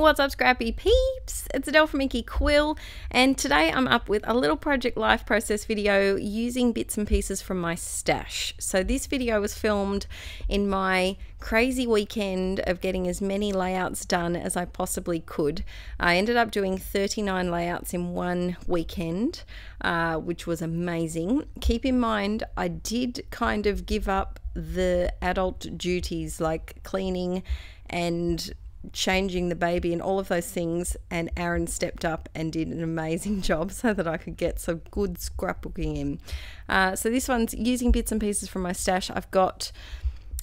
What's up, scrappy peeps? It's Adele from Inkie Quill, and today I'm up with a little project life process video using bits and pieces from my stash. So this video was filmed in my crazy weekend of getting as many layouts done as I possibly could. I ended up doing 39 layouts in one weekend, which was amazing. Keep in mind, I did kind of give up the adult duties like cleaning and changing the baby and all of those things, and Aaron stepped up and did an amazing job so that I could get some good scrapbooking in. So this one's using bits and pieces from my stash. I've got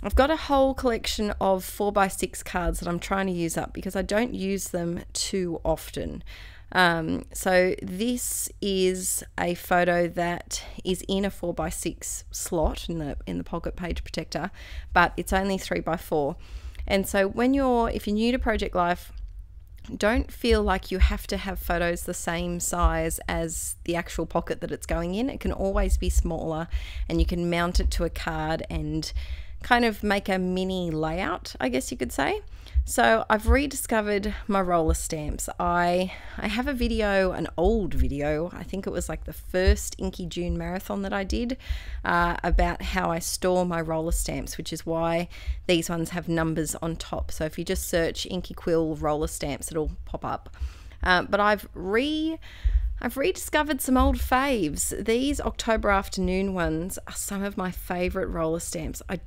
a whole collection of 4x6 cards that I'm trying to use up because I don't use them too often. So this is a photo that is in a 4x6 slot in the pocket page protector, but it's only 3x4. And so if you're new to Project Life, don't feel like you have to have photos the same size as the actual pocket that it's going in. It can always be smaller, and you can mount it to a card and kind of make a mini layout, I guess you could say. So I've rediscovered my roller stamps. I have a video, an old video, I think it was like the first Inkie June marathon that I did, about how I store my roller stamps, which is why these ones have numbers on top. So if you just search Inkie Quill roller stamps, it'll pop up. But I've rediscovered some old faves. These October afternoon ones are some of my favorite roller stamps. I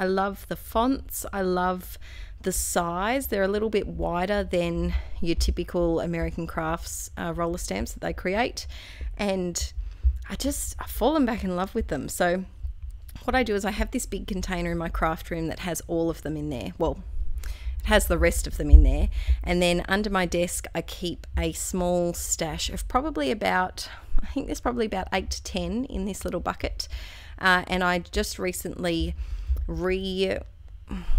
love the fonts. I love the size. They're a little bit wider than your typical American Crafts roller stamps that they create, and I've fallen back in love with them. So what I do is I have this big container in my craft room that has all of them in there. Well, it has the rest of them in there, and then under my desk I keep a small stash of probably about, I think there's probably about 8 to 10 in this little bucket. And I just recently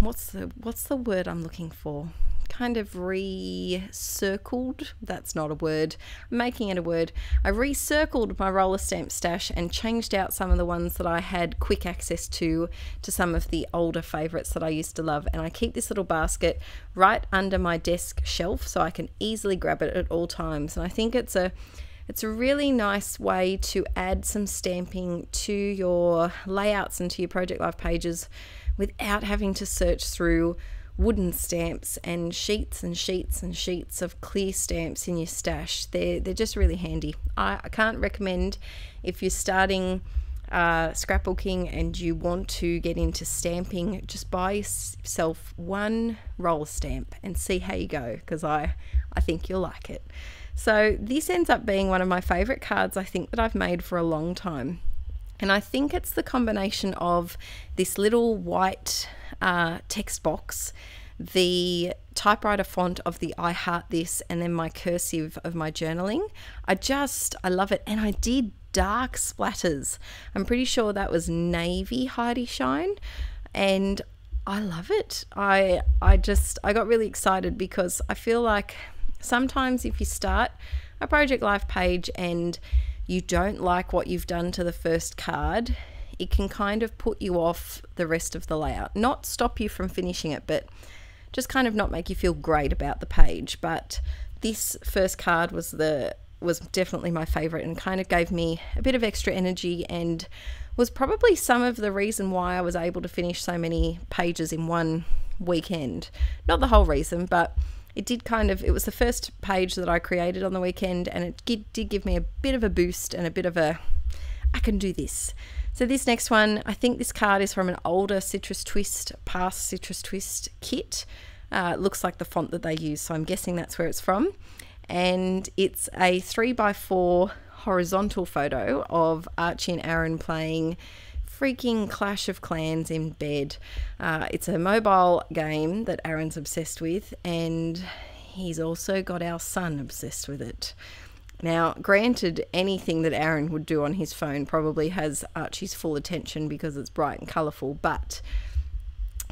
what's the word I'm looking for? Kind of recircled. That's not a word. I'm making it a word. I recircled my roller stamp stash and changed out some of the ones that I had quick access to some of the older favorites that I used to love. And I keep this little basket right under my desk shelf so I can easily grab it at all times. And I think it's a really nice way to add some stamping to your layouts and to your Project Life pages without having to search through wooden stamps and sheets and sheets and sheets of clear stamps in your stash. They're just really handy. I can't recommend, if you're starting scrapbooking and you want to get into stamping, just buy yourself one roller stamp and see how you go, because I think you'll like it. So this ends up being one of my favorite cards I think that I've made for a long time. And I think it's the combination of this little white text box, the typewriter font of the I Heart This, and then my cursive of my journaling. I love it. And I did dark splatters. I'm pretty sure that was navy Heidi Shine, and I love it. I got really excited because I feel like sometimes if you start a Project Life page and you don't like what you've done to the first card, it can kind of put you off the rest of the layout. Not stop you from finishing it, but just kind of not make you feel great about the page. But this first card was definitely my favorite, and kind of gave me a bit of extra energy, and was probably some of the reason why I was able to finish so many pages in one weekend. Not the whole reason, but it was the first page that I created on the weekend, and it did give me a bit of a boost and a bit of a, I can do this. So this next one, I think this card is from an older past Citrus Twist kit. It looks like the font that they use, so I'm guessing that's where it's from. And it's a 3x4 horizontal photo of Archie and Aaron playing freaking Clash of Clans in bed. It's a mobile game that Aaron's obsessed with, and he's also got our son obsessed with it. Now, granted, anything that Aaron would do on his phone probably has Archie's full attention because it's bright and colourful, but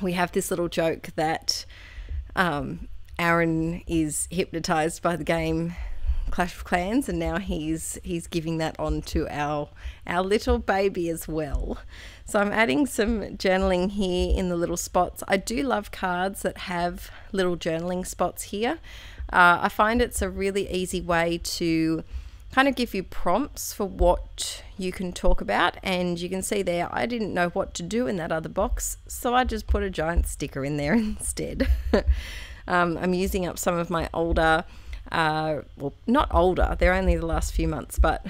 we have this little joke that Aaron is hypnotised by the game Clash of Clans, and now he's giving that on to our little baby as well. So I'm adding some journaling here in the little spots. I do love cards that have little journaling spots here. I find it's a really easy way to kind of give you prompts for what you can talk about, and you can see there I didn't know what to do in that other box, so I just put a giant sticker in there instead. I'm using up some of my older well, not older, they're only the last few months, but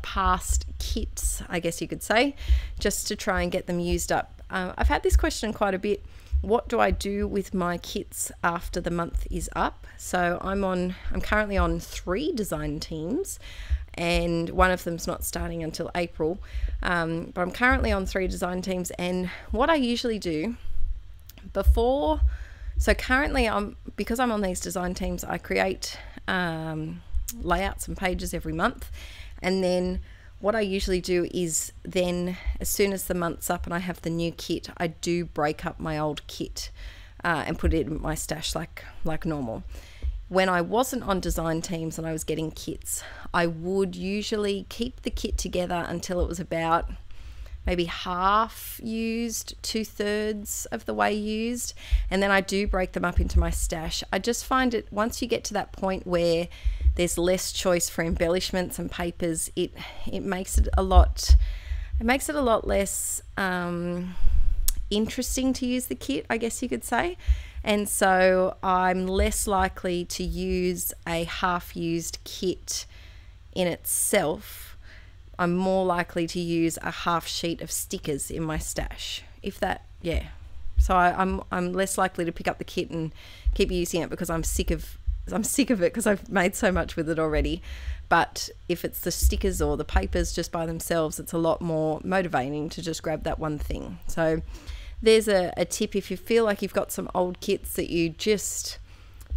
past kits, I guess you could say, just to try and get them used up. I've had this question quite a bit. What do I do with my kits after the month is up? So I'm currently on 3 design teams, and one of them's not starting until April, but I'm currently on 3 design teams. And what I usually do before, so currently because I'm on these design teams, I create layouts and pages every month, and then what I usually do is then as soon as the month's up and I have the new kit, I do break up my old kit and put it in my stash like normal. When I wasn't on design teams and I was getting kits, I would usually keep the kit together until it was about maybe half used, 2/3 of the way used, and then I do break them up into my stash. I just find it, once you get to that point where there's less choice for embellishments and papers, it makes it a lot less interesting to use the kit, I guess you could say. And so I'm less likely to use a half-used kit in itself. I'm more likely to use a half sheet of stickers in my stash, if that, yeah. So I'm less likely to pick up the kit and keep using it because I'm sick of it because I've made so much with it already. But if it's the stickers or the papers just by themselves, it's a lot more motivating to just grab that one thing. So there's a tip. If you feel like you've got some old kits that you just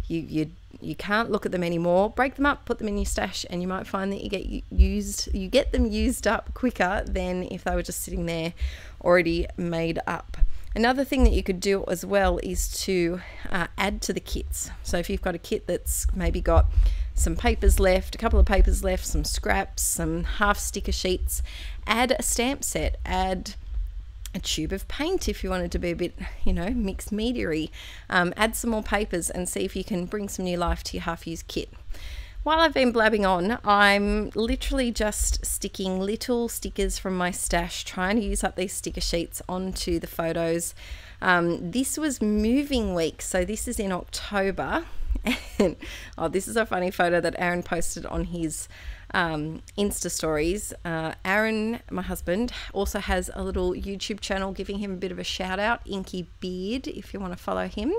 you can't look at them anymore, break them up, put them in your stash, and you might find that you get them used up quicker than if they were just sitting there already made up. Another thing that you could do as well is to add to the kits. So if you've got a kit that's maybe got some papers left, a couple of papers left, some scraps, some half sticker sheets, add a stamp set, add a tube of paint if you wanted to be a bit, mixed media-y. Add some more papers and see if you can bring some new life to your half-used kit. While I've been blabbing on, I'm literally just sticking little stickers from my stash, trying to use up these sticker sheets onto the photos. This was moving week, so this is in October. And this is a funny photo that Aaron posted on his Insta stories. Aaron, my husband, also has a little YouTube channel, giving him a bit of a shout out, Inkie Beard, if you want to follow him.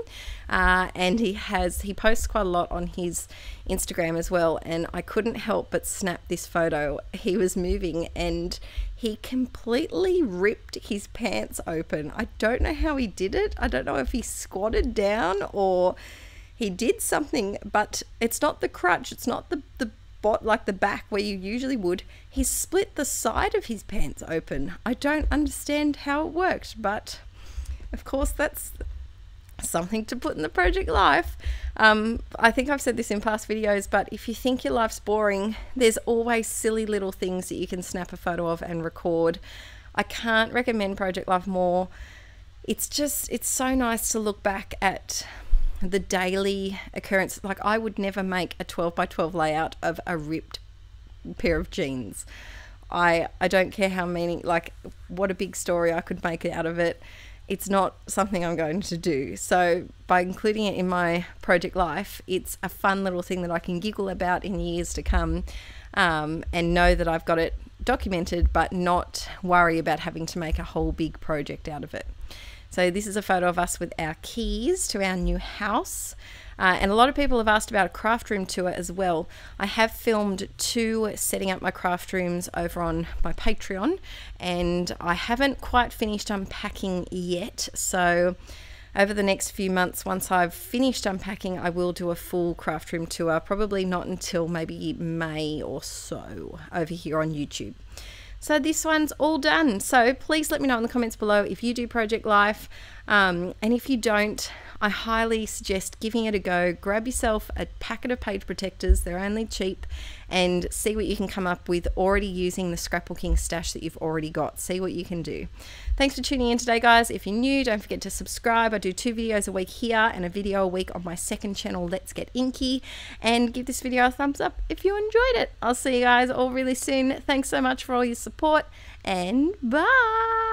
And he posts quite a lot on his Instagram as well, and I couldn't help but snap this photo. He was moving and he completely ripped his pants open. I don't know how he did it. I don't know if he squatted down or he did something, but it's not the crutch, it's not the bot like the back where you usually would. He split the side of his pants open. I don't understand how it worked, but of course that's something to put in the project life. I think I've said this in past videos, but if you think your life's boring, there's always silly little things that you can snap a photo of and record. I can't recommend Project Life more. It's so nice to look back at the daily occurrence. Like, I would never make a 12 by 12 layout of a ripped pair of jeans. I don't care how many, like, what a big story I could make out of it. It's not something I'm going to do. So by including it in my project life, it's a fun little thing that I can giggle about in years to come, and know that I've got it documented, but not worry about having to make a whole big project out of it. So this is a photo of us with our keys to our new house. And a lot of people have asked about a craft room tour as well. I have filmed 2 setting up my craft rooms over on my Patreon, and I haven't quite finished unpacking yet. So over the next few months, once I've finished unpacking, I will do a full craft room tour, probably not until maybe May or so over here on YouTube. So this one's all done. So please let me know in the comments below if you do Project Life. And if you don't, I highly suggest giving it a go. Grab yourself a packet of page protectors, they're only cheap, and see what you can come up with already using the scrapbooking stash that you've already got. See what you can do. Thanks for tuning in today, guys. If you're new, don't forget to subscribe. I do 2 videos a week here and a video a week on my second channel, Let's Get Inky, and give this video a thumbs up if you enjoyed it. I'll see you guys all really soon. Thanks so much for all your support, and bye.